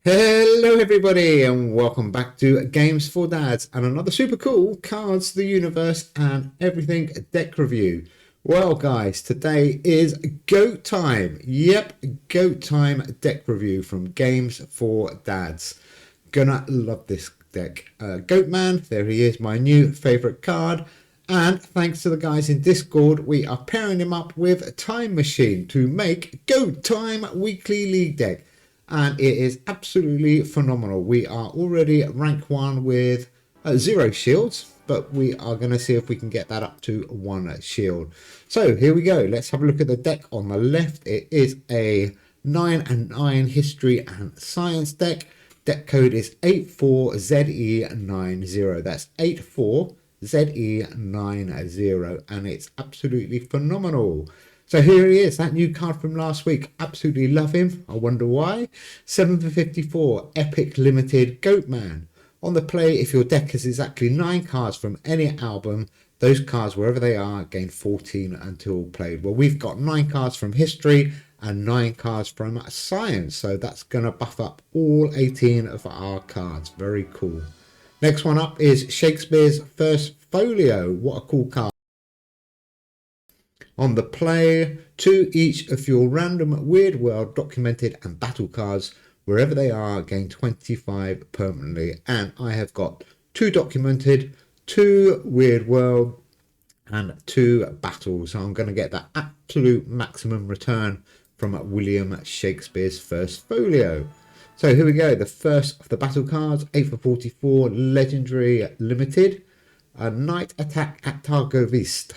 Hello everybody and welcome back to Games for Dads and another super cool Cards, the Universe and Everything deck review. Well guys, today is GOAT time. Yep, GOAT time deck review from Games for Dads. Gonna love this deck. GOAT Man, there he is, my new favourite card. And thanks to the guys in Discord, we are pairing him up with Time Machine to make GOAT Time Weekly League deck. And it is absolutely phenomenal. We are already rank 1 with 0 shields, but we are going to see if we can get that up to 1 shield. So here we go. Let's have a look at the deck on the left. It is a 9 and 9 history and science deck. Deck code is 84ZE90. That's 84ZE90, and it's absolutely phenomenal. So here he is, that new card from last week. Absolutely love him. I wonder why. 7 for 54, Epic Limited Goat Man. On the play, if your deck has exactly 9 cards from any album, those cards, wherever they are, gain 14 until played. Well, we've got 9 cards from history and 9 cards from science. So that's going to buff up all 18 of our cards. Very cool. Next one up is Shakespeare's First Folio. What a cool card. On the play, 2 each of your random Weird World documented and battle cards, wherever they are, gain 25 permanently. And I have got 2 documented, 2 Weird World, and 2 battles. So I'm going to get that absolute maximum return from William Shakespeare's First Folio. So here we go. The first of the battle cards, 8 for 44, Legendary Limited, Night Attack at Targovist.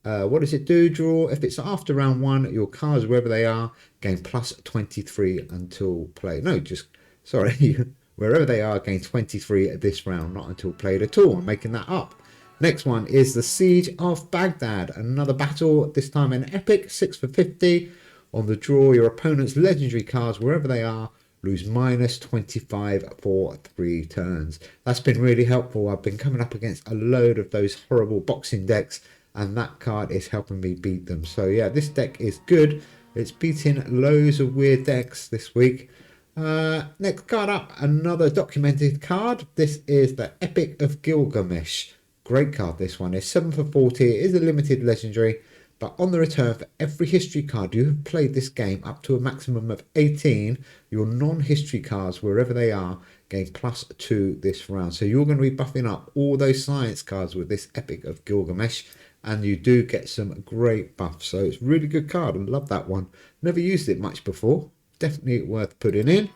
What does it do? Draw. If it's after round 1, your cards, wherever they are, gain plus 23 until play. No, just, sorry, wherever they are, gain 23 at this round, not until played at all. I'm making that up. Next one is the Siege of Baghdad. Another battle, this time an epic, 6 for 50. On the draw, your opponent's legendary cards, wherever they are, lose minus 25 for 3 turns. That's been really helpful. I've been coming up against a load of those horrible boxing decks, and that card is helping me beat them. So yeah, this deck is good. It's beating loads of weird decks this week. Next card up, another documented card. This is the Epic of Gilgamesh. Great card, this one. Is 7 for 40. It is a limited legendary, but on the return, for every history card you have played this game up to a maximum of 18, your non-history cards, wherever they are, gain plus 2 this round. So you're going to be buffing up all those science cards with this Epic of Gilgamesh, and you do get some great buffs. So it's a really good card. I love that one. Never used it much before. Definitely worth putting in.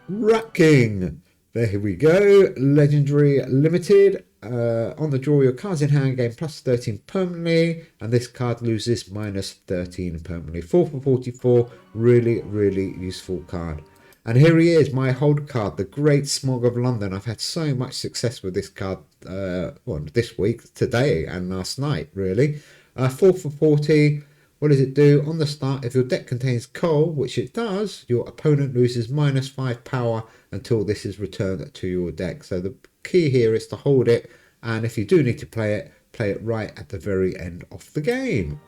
Rat King. There we go. Legendary Limited. On the draw, your cards in hand gain plus 13 permanently, and this card loses minus 13 permanently. 4 for 44. Really, really useful card. And here he is, my hold card, the Great Smog of London. I've had so much success with this card this week, today and last night, really. 4 for 40. What does it do? On the start, if your deck contains coal, which it does, your opponent loses minus 5 power until this is returned to your deck. So the key here is to hold it, and if you do need to play it right at the very end of the game.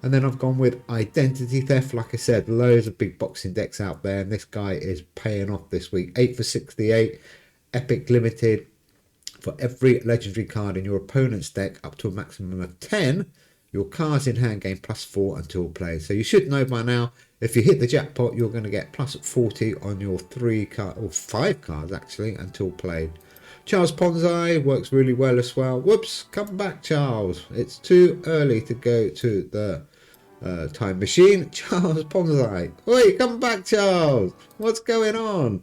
And then I've gone with Identity Theft. Like I said, loads of big boxing decks out there, and this guy is paying off this week. 8 for 68, Epic Limited. For every legendary card in your opponent's deck up to a maximum of 10, your cards in hand gain plus 4 until played. So you should know by now, if you hit the jackpot, you're going to get plus 40 on your 3 card, or 5 cards actually, until played. Charles Ponzi works really well as well. Whoops, come back, Charles. It's too early to go to the time machine. Charles Ponzi. Wait, come back, Charles. What's going on?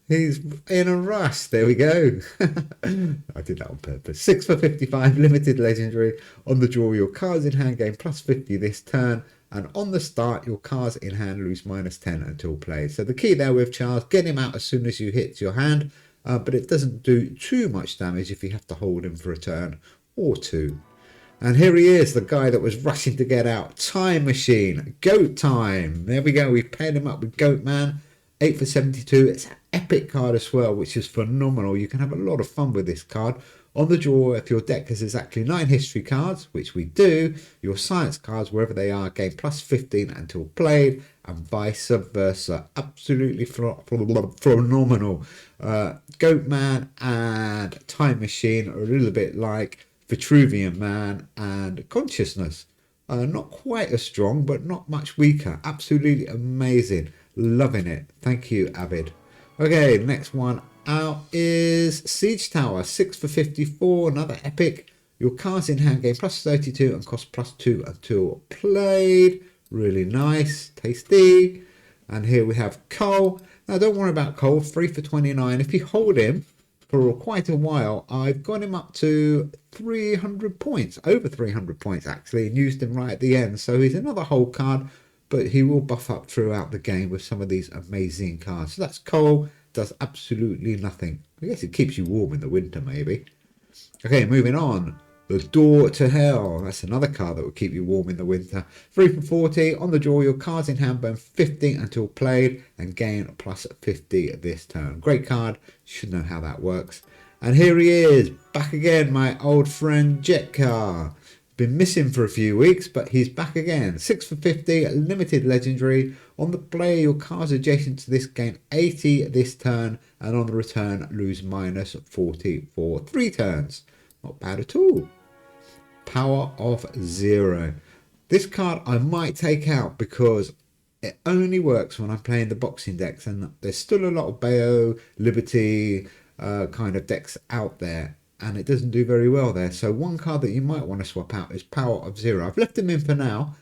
He's in a rush. There we go. I did that on purpose. 6 for 55, limited legendary. On the draw, your cards in hand gain plus 50 this turn. And on the start, your cards in hand lose minus 10 until played. So the key there with Charles, get him out as soon as you hit your hand. But it doesn't do too much damage if you have to hold him for a turn or 2. And here he is, the guy that was rushing to get out. Time Machine. Goat time. There we go. We've paired him up with Goat Man. 8 for 72. It's an epic card as well, which is phenomenal. You can have a lot of fun with this card. On the draw, if your deck has exactly 9 history cards, which we do, your science cards, wherever they are, gain plus 15 until played. and vice versa. Absolutely phenomenal. Goat Man and Time Machine are a little bit like Vitruvian Man and Consciousness. Not quite as strong, but not much weaker. Absolutely amazing. Loving it. Thank you, Avid. Okay, next one out is Siege Tower. 6 for 54. Another epic. Your cards in hand gain plus 32 and cost plus 2 until played. Really nice. Tasty. And here we have Cole. Now, don't worry about Cole. 3 for 29. If you hold him for quite a while, I've got him up to 300 points, over 300 points actually, and used him right at the end. So he's another hold card, but he will buff up throughout the game with some of these amazing cards. So that's Cole, does absolutely nothing. I guess it keeps you warm in the winter maybe. Okay, moving on. The Door to Hell. That's another card that will keep you warm in the winter. 3 for 40. On the draw, your cards in hand burn 50 until played and gain plus 50 this turn. Great card. You should know how that works. And here he is. Back again, my old friend Jetkar. Been missing for a few weeks, but he's back again. 6 for 50. Limited legendary. On the play, your cards adjacent to this gain 80 this turn. And on the return, lose minus 40 for 3 turns. Not bad at all. Power of Zero. This card I might take out because it only works when I'm playing the boxing decks, and there's still a lot of Bayo, Liberty kind of decks out there, and it doesn't do very well there. So one card that you might want to swap out is Power of Zero. I've left him in for now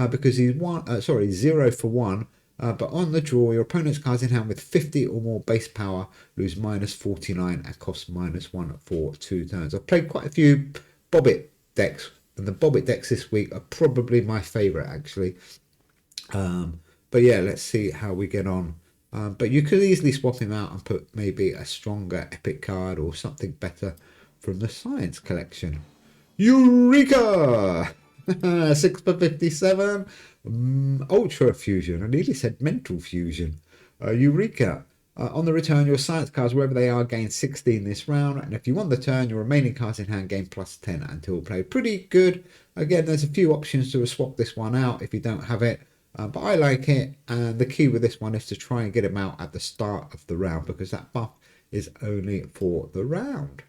because he's 0 for 1. But on the draw, your opponent's cards in hand with 50 or more base power lose minus 49 and cost -1 for 2 turns. I've played quite a few Bobbit decks, and the Bobbit decks this week are probably my favourite actually. But yeah, let's see how we get on. But you could easily swap him out and put maybe a stronger epic card or something better from the Science collection. Eureka! 6 for 57. Ultra Fusion. I nearly said Mental Fusion. Eureka. On the return, your Science cards, wherever they are, gain 16 this round. And if you won the turn, your remaining cards in hand gain plus 10 until played. Pretty good. Again, there's a few options to swap this one out if you don't have it. But I like it. And the key with this one is to try and get him out at the start of the round, because that buff is only for the round.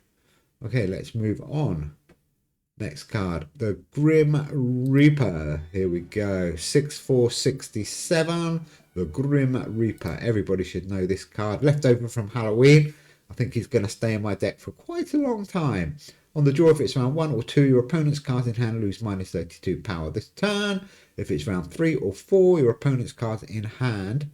Okay, let's move on. Next card, the Grim Reaper. Here we go. 6 for 67. The Grim Reaper. Everybody should know this card. Left over from Halloween. I think he's going to stay in my deck for quite a long time. On the draw, if it's round 1 or 2, your opponent's cards in hand lose minus 32 power this turn. If it's round 3 or 4, your opponent's cards in hand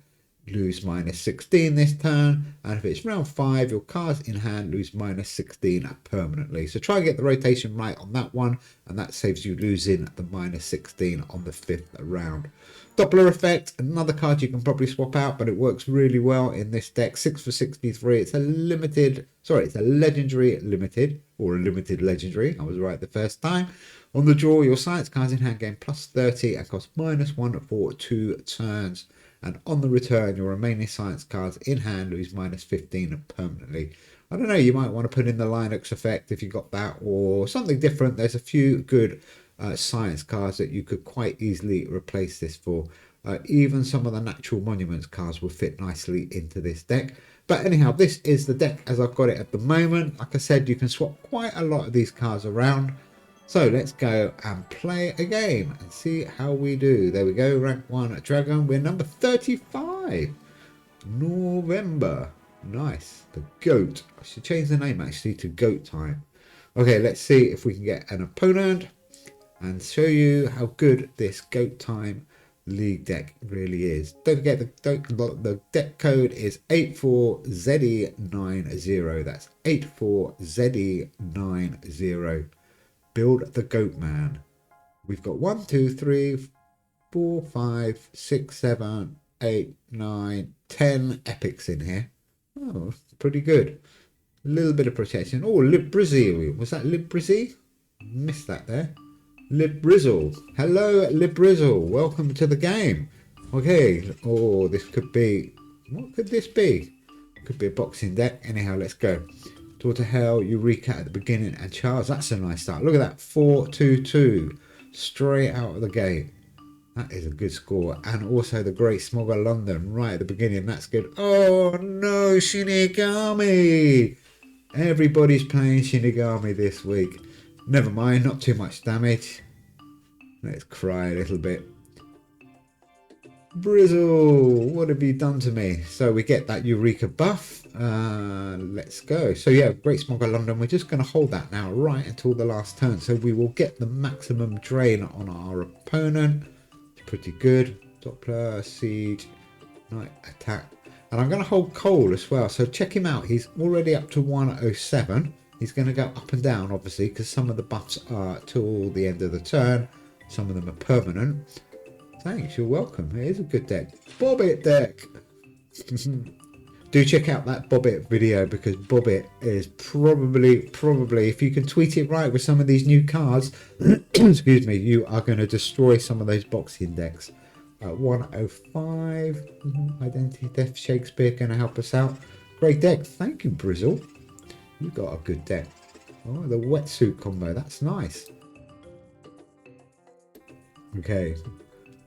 lose minus 16 this turn. And if it's round 5, your cards in hand lose minus 16 permanently. So try and get the rotation right on that one, and that saves you losing the minus 16 on the 5th round. Doppler effect, another card you can probably swap out, but it works really well in this deck. 6 for 63. It's a legendary limited, or a limited legendary. I was right the first time. On the draw, your Science cards in hand gain plus 30 and cost -1 for 2 turns. And on the return, your remaining Science cards in hand lose minus 15 permanently. I don't know, you might want to put in the Linux effect if you got that, or something different. There's a few good Science cards that you could quite easily replace this for. Even some of the Natural Monuments cards will fit nicely into this deck. But anyhow, this is the deck as I've got it at the moment. Like I said, you can swap quite a lot of these cards around. So let's go and play a game and see how we do. There we go, rank 1 Dragon. We're number 35. November. Nice. The Goat. I should change the name actually to Goat Time. Okay, let's see if we can get an opponent and show you how good this Goat Time League deck really is. Don't forget the deck code is 84ZE90. That's 84ZE90. Build the Goat Man. We've got 1, 2, 3, 4, 5, 6, 7, 8, 9, 10 epics in here. Oh, pretty good. A little bit of protection. Oh, Librizzy. Was that Librizzy? Missed that there. Librizzle. Hello, Librizzle. Welcome to the game. Okay. Oh, this could be... What could this be? Could be a boxing deck. Anyhow, let's go. Door to Hell, Eureka at the beginning, and Charles. That's a nice start. Look at that. 4-2-2. Straight out of the gate. That is a good score. And also the Great Smog of London right at the beginning. That's good. Oh no, Shinigami! Everybody's playing Shinigami this week. Never mind, not too much damage. Let's cry a little bit. Brizzle, what have you done to me? So we get that Eureka buff. Let's go. So yeah, Great Smog of London. We're just going to hold that now right until the last turn. So we will get the maximum drain on our opponent. Pretty good. Doppler, Siege, Night Attack. And I'm going to hold Cole as well. So check him out. He's already up to 107. He's going to go up and down, obviously, because some of the buffs are till the end of the turn. Some of them are permanent. Thanks, you're welcome. It is a good deck. Bobbit deck. Do check out that Bobbit video, because Bobbit is probably, if you can tweet it right with some of these new cards, excuse me, you are going to destroy some of those boxing decks. 105, Identity Death, Shakespeare going to help us out. Great deck. Thank you, Brizzle. You got a good deck. Oh, the wetsuit combo. That's nice. Okay.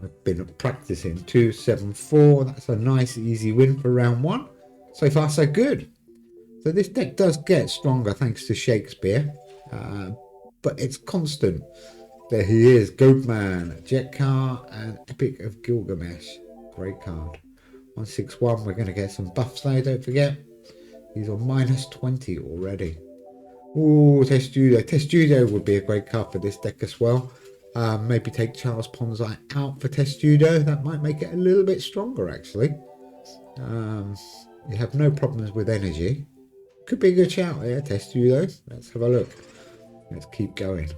I've been practicing 274. That's a nice easy win for round one. So far so good. So this deck does get stronger thanks to Shakespeare, but it's constant. There he is, Goatman, Jetcar, and Epic of Gilgamesh. Great card. 161. We're going to get some buffs though. Don't forget. He's on -20 already. Ooh, Testudo. Testudo would be a great card for this deck as well. Maybe take Charles Ponzai out for Testudo. That might make it a little bit stronger, actually. You have no problems with energy. Could be a good shout here, Testudo. Let's have a look. Let's keep going.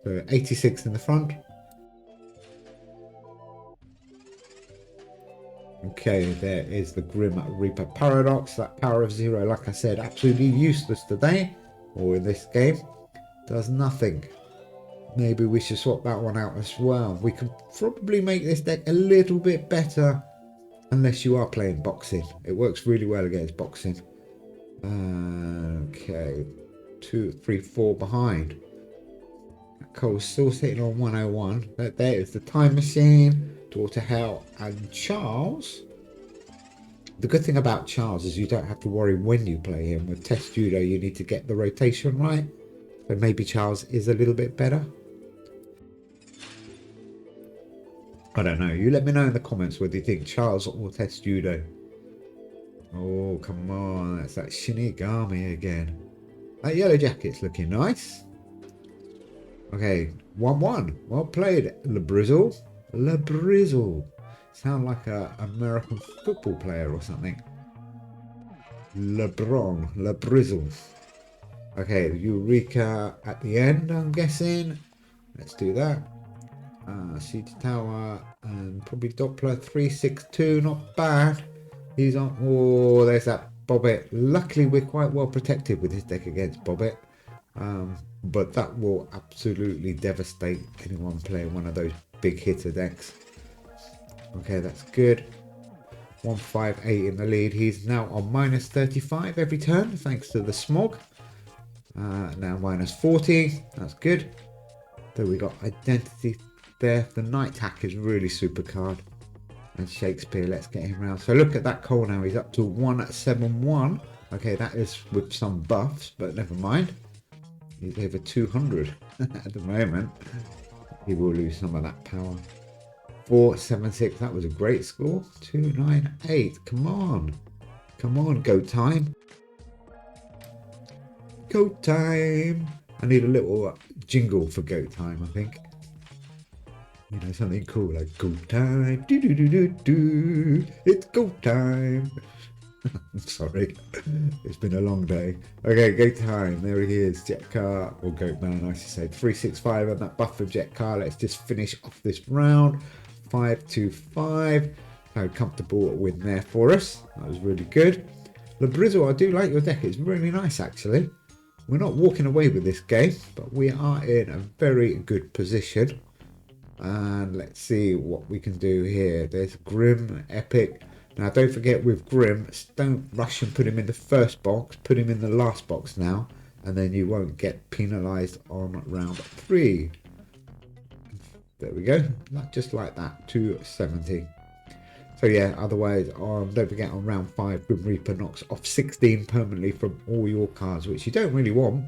So 86 in the front. Okay, there is the Grim Reaper Paradox. That power of 0, like I said, absolutely useless today, or in this game. Does nothing. Maybe we should swap that one out as well. We can probably make this deck a little bit better, unless you are playing boxing. It works really well against boxing. Okay, 2, 3, 4 behind. Cole's still sitting on 101. There is the Time Machine, Daughter Hell, and Charles. The good thing about Charles is you don't have to worry when you play him. With Testudo, you need to get the rotation right. So maybe Charles is a little bit better. I don't know. You let me know in the comments whether you think Charles or Testudo. Oh, come on. That's that Shinigami again. That Yellow Jacket's looking nice. Okay, 1-1. Well played, LeBrizzle. LeBrizzle. Sound like a American football player or something. LeBron. LeBrizzle. Okay, Eureka at the end, I'm guessing. Let's do that. Siege Tower and probably Doppler 362. Not bad. He's on. Oh, there's that Bobbit. Luckily, we're quite well protected with this deck against Bobbit. But that will absolutely devastate anyone playing one of those big hitter decks. Okay, that's good. 158 in the lead. He's now on -35 every turn, thanks to the smog. Now -40. That's good. Then we got Identity Theft. The Night Hack is really super card. And Shakespeare, let's get him round. So look at that Cole now. He's up to 171. Okay, that is with some buffs, but never mind. He's over 200 at the moment. He will lose some of that power. 476, that was a great score. 298, come on. Come on, go time. Go time. I need a little jingle for go time, I think. You know, something cool like go time. Do do do do do. It's go time. Sorry, it's been a long day. Okay, go time. There he is, Jetcar, or Goatman, I should say. 365 on that buff for Jetcar. Let's just finish off this round. 525. So comfortable win there for us. That was really good. LeBrizzle, I do like your deck. It's really nice, actually. We're not walking away with this game, but we are in a very good position. And let's see what we can do here. There's Grim, Epic. Now, don't forget with Grim, don't rush and put him in the first box. Put him in the last box now, and then you won't get penalised on round 3. There we go. Just like that. 270. So yeah, otherwise, don't forget on round 5, Grim Reaper knocks off 16 permanently from all your cards, which you don't really want.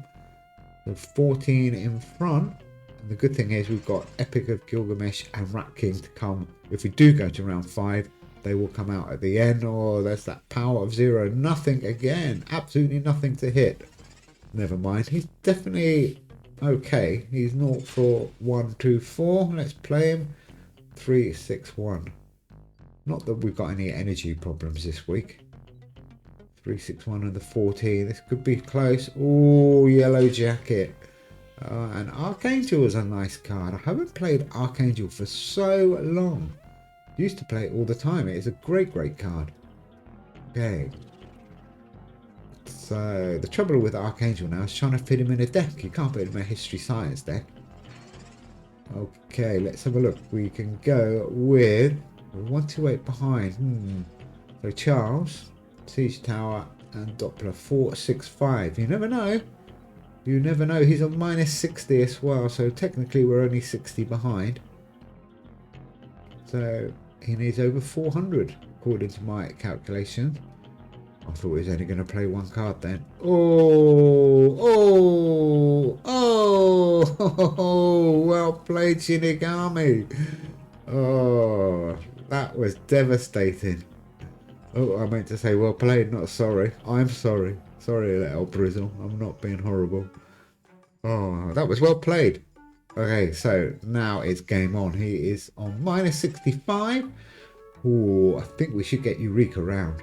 So 14 in front. And the good thing is we've got Epic of Gilgamesh and Rat King to come. If we do go to round 5, they will come out at the end. Oh, there's that power of 0. Nothing again. Absolutely nothing to hit. Never mind. He's definitely okay. He's 0 for 1, 2, 4. Let's play him. 3, 6, 1. Not that we've got any energy problems this week. 3, 6, 1 and the 14. This could be close. Oh, Yellow Jacket. And Archangel is a nice card. I haven't played Archangel for so long. Used to play it all the time. It is a great, great card. Okay. So the trouble with Archangel now is trying to fit him in a deck. You can't put him in a History Science deck. Okay, let's have a look. We can go with 128 behind. So Charles, Siege Tower, and Doppler 465. You never know. You never know. He's on minus 60 as well. So technically we're only 60 behind. So he needs over 400 according to my calculation. I thought he was only going to play one card then. Oh, well played, Shinigami. Oh, that was devastating. Oh, I meant to say well played, not sorry. I'm sorry. Sorry, little Brizzle. I'm not being horrible. Oh, that was well played. Okay, so now it's game on. He is on minus 65. Oh, I think we should get Eureka round.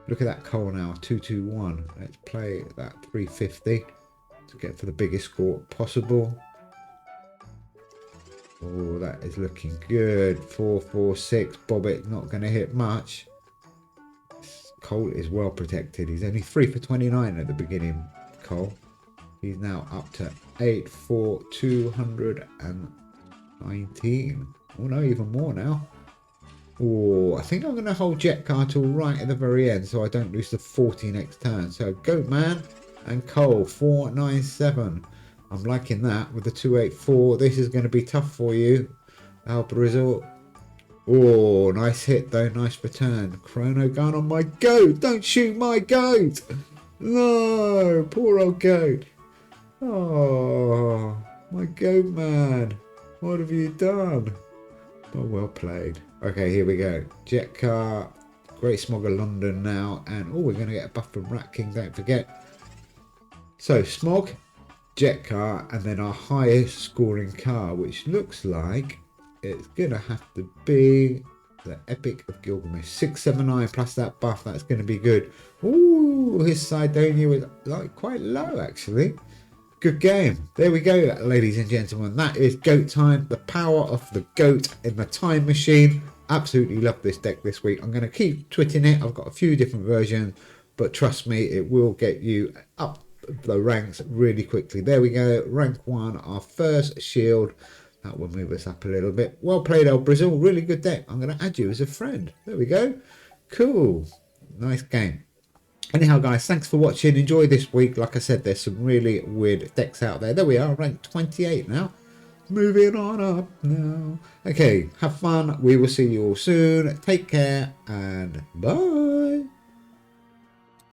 Look at that Cole now, 221. Let's play that 350 to get for the biggest score possible. Oh, that is looking good. 446. Bobbit not going to hit much. Cole is well protected. He's only 3 for 29 at the beginning, Cole. He's now up to 8 for 219. Oh no, even more now. Oh, I think I'm going to hold Jet Car till right at the very end so I don't lose the 40 next turn. So Goatman and Cole, 497. I'm liking that with the 284. This is going to be tough for you, Albrizzle. Oh, nice hit though, nice return. Chrono gun on my goat. Don't shoot my goat. No, poor old goat. Oh, my goat man. What have you done? Oh, well played. Okay, here we go. Jet Car, Great Smog of London now. And, oh, we're going to get a buff from Rat King, don't forget. So, Smog, Jet Car, and then our highest scoring car, which looks like it's going to have to be the Epic of Gilgamesh. 679 plus that buff, that's going to be good. Ooh, his Sidonia was like quite low, actually. Good game. There we go, ladies and gentlemen. That is goat time. The power of the goat in the time machine. Absolutely love this deck this week. I'm going to keep twitting it. I've got a few different versions, but trust me, it will get you up the ranks really quickly. There we go. Rank 1, our first shield. That will move us up a little bit. Well played, old Brizzle. Really good deck. I'm going to add you as a friend. There we go. Cool. Nice game. Anyhow, guys, thanks for watching. Enjoy this week. Like I said, there's some really weird decks out there. There we are, ranked 28 now. Moving on up now. Okay, have fun. We will see you all soon. Take care and bye.